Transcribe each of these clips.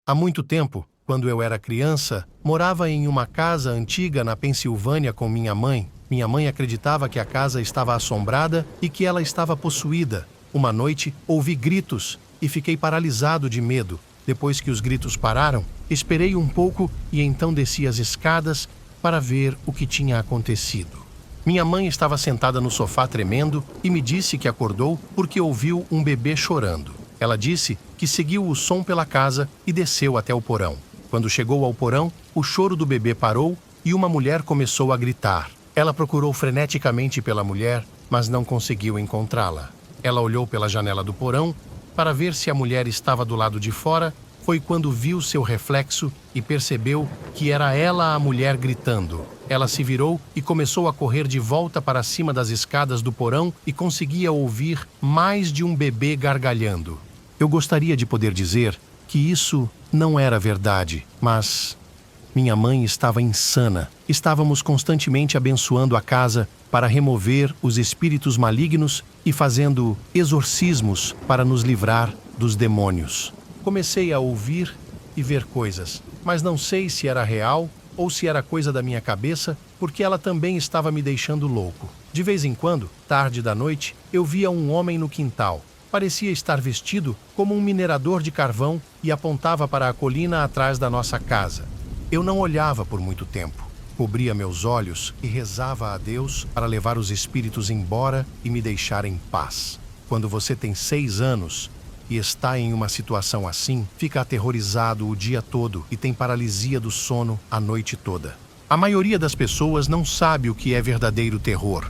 Há muito tempo, quando eu era criança, morava em uma casa antiga na Pensilvânia com minha mãe. Minha mãe acreditava que a casa estava assombrada e que ela estava possuída. Uma noite, ouvi gritos e fiquei paralisado de medo. Depois que os gritos pararam, esperei um pouco e então desci as escadas para ver o que tinha acontecido. Minha mãe estava sentada no sofá tremendo e me disse que acordou porque ouviu um bebê chorando. Ela disse que seguiu o som pela casa e desceu até o porão. Quando chegou ao porão, o choro do bebê parou e uma mulher começou a gritar. Ela procurou freneticamente pela mulher, mas não conseguiu encontrá-la. Ela olhou pela janela do porão para ver se a mulher estava do lado de fora. Foi quando viu seu reflexo e percebeu que era ela a mulher gritando. Ela se virou e começou a correr de volta para cima das escadas do porão e conseguia ouvir mais de um bebê gargalhando. Eu gostaria de poder dizer que isso não era verdade, mas minha mãe estava insana. Estávamos constantemente abençoando a casa para remover os espíritos malignos e fazendo exorcismos para nos livrar dos demônios. Comecei a ouvir e ver coisas, mas não sei se era real ou se era coisa da minha cabeça, porque ela também estava me deixando louco. De vez em quando, tarde da noite, eu via um homem no quintal. Parecia estar vestido como um minerador de carvão e apontava para a colina atrás da nossa casa. Eu não olhava por muito tempo. Cobria meus olhos e rezava a Deus para levar os espíritos embora e me deixar em paz. Quando você tem 6 anos e está em uma situação assim, fica aterrorizado o dia todo e tem paralisia do sono a noite toda. A maioria das pessoas não sabe o que é verdadeiro terror.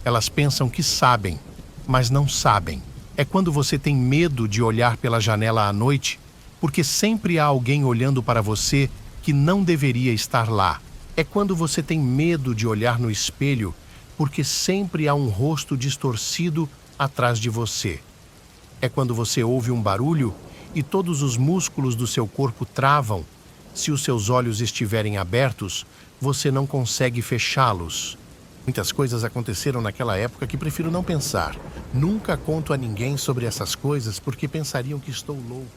Elas pensam que sabem, mas não sabem. É quando você tem medo de olhar pela janela à noite, porque sempre há alguém olhando para você que não deveria estar lá. É quando você tem medo de olhar no espelho, porque sempre há um rosto distorcido atrás de você. É quando você ouve um barulho e todos os músculos do seu corpo travam. Se os seus olhos estiverem abertos, você não consegue fechá-los. Muitas coisas aconteceram naquela época que prefiro não pensar. Nunca conto a ninguém sobre essas coisas porque pensariam que estou louco.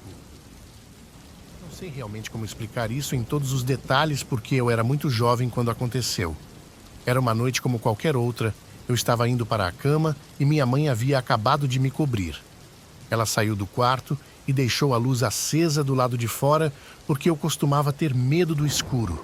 Não sei realmente como explicar isso em todos os detalhes porque eu era muito jovem quando aconteceu. Era uma noite como qualquer outra. Eu estava indo para a cama e minha mãe havia acabado de me cobrir. Ela saiu do quarto e deixou a luz acesa do lado de fora porque eu costumava ter medo do escuro.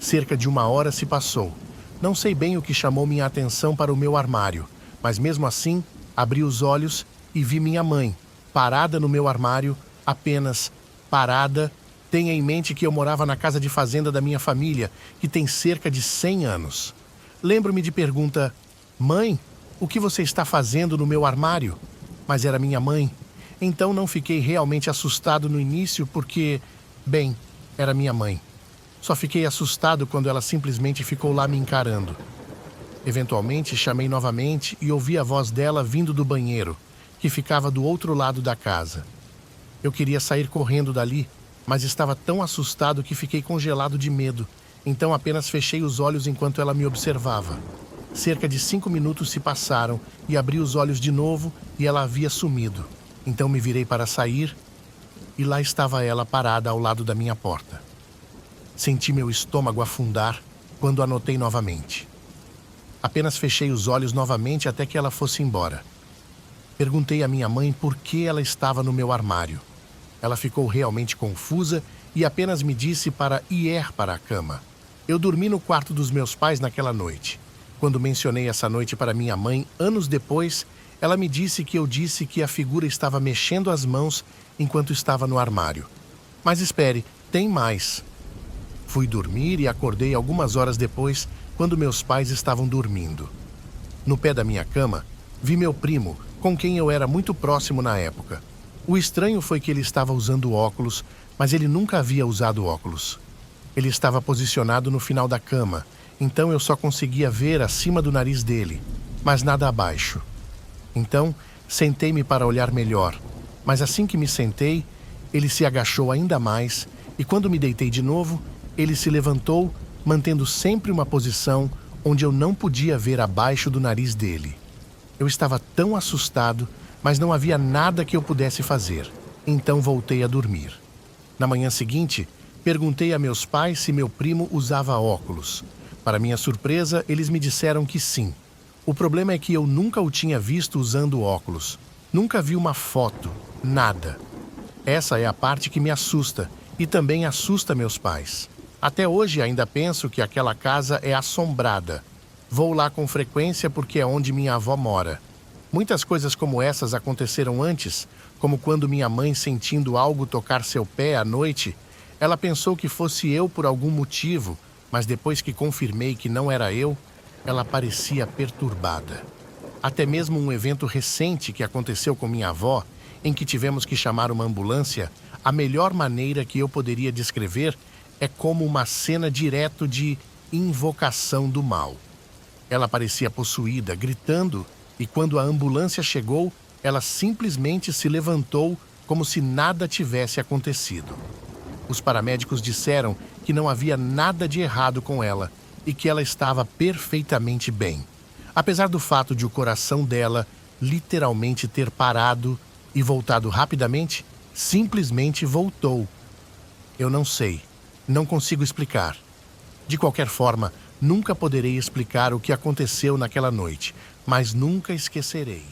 Cerca de 1 hora se passou. Não sei bem o que chamou minha atenção para o meu armário, mas mesmo assim, abri os olhos e vi minha mãe, parada no meu armário, apenas parada. Tenha em mente que eu morava na casa de fazenda da minha família, que tem cerca de 100 anos. Lembro-me de pergunta: "Mãe, o que você está fazendo no meu armário?" Mas era minha mãe. Então não fiquei realmente assustado no início porque, bem, era minha mãe. Só fiquei assustado quando ela simplesmente ficou lá me encarando. Eventualmente chamei novamente e ouvi a voz dela vindo do banheiro, que ficava do outro lado da casa. Eu queria sair correndo dali, mas estava tão assustado que fiquei congelado de medo, então apenas fechei os olhos enquanto ela me observava. Cerca de 5 minutos se passaram e abri os olhos de novo e ela havia sumido. Então me virei para sair e lá estava ela parada ao lado da minha porta. Senti meu estômago afundar quando a notei novamente. Apenas fechei os olhos novamente até que ela fosse embora. Perguntei à minha mãe por que ela estava no meu armário. Ela ficou realmente confusa e apenas me disse para ir para a cama. Eu dormi no quarto dos meus pais naquela noite. Quando mencionei essa noite para minha mãe, anos depois, ela me disse que a figura estava mexendo as mãos enquanto estava no armário. Mas espere, tem mais. Fui dormir e acordei algumas horas depois, quando meus pais estavam dormindo. No pé da minha cama, vi meu primo, com quem eu era muito próximo na época. O estranho foi que ele estava usando óculos, mas ele nunca havia usado óculos. Ele estava posicionado no final da cama, então eu só conseguia ver acima do nariz dele, mas nada abaixo. Então, sentei-me para olhar melhor, mas assim que me sentei, ele se agachou ainda mais e quando me deitei de novo, ele se levantou, mantendo sempre uma posição onde eu não podia ver abaixo do nariz dele. Eu estava tão assustado, mas não havia nada que eu pudesse fazer. Então voltei a dormir. Na manhã seguinte, perguntei a meus pais se meu primo usava óculos. Para minha surpresa, eles me disseram que sim. O problema é que eu nunca o tinha visto usando óculos. Nunca vi uma foto, nada. Essa é a parte que me assusta e também assusta meus pais. Até hoje ainda penso que aquela casa é assombrada. Vou lá com frequência porque é onde minha avó mora. Muitas coisas como essas aconteceram antes, como quando minha mãe, sentindo algo tocar seu pé à noite, ela pensou que fosse eu por algum motivo, mas depois que confirmei que não era eu, ela parecia perturbada. Até mesmo um evento recente que aconteceu com minha avó, em que tivemos que chamar uma ambulância, a melhor maneira que eu poderia descrever é como uma cena direto de invocação do mal. Ela parecia possuída, gritando, e quando a ambulância chegou, ela simplesmente se levantou como se nada tivesse acontecido. Os paramédicos disseram que não havia nada de errado com ela e que ela estava perfeitamente bem, apesar do fato de o coração dela literalmente ter parado e voltado rapidamente, simplesmente voltou. Eu não sei, não consigo explicar. De qualquer forma, nunca poderei explicar o que aconteceu naquela noite, mas nunca esquecerei.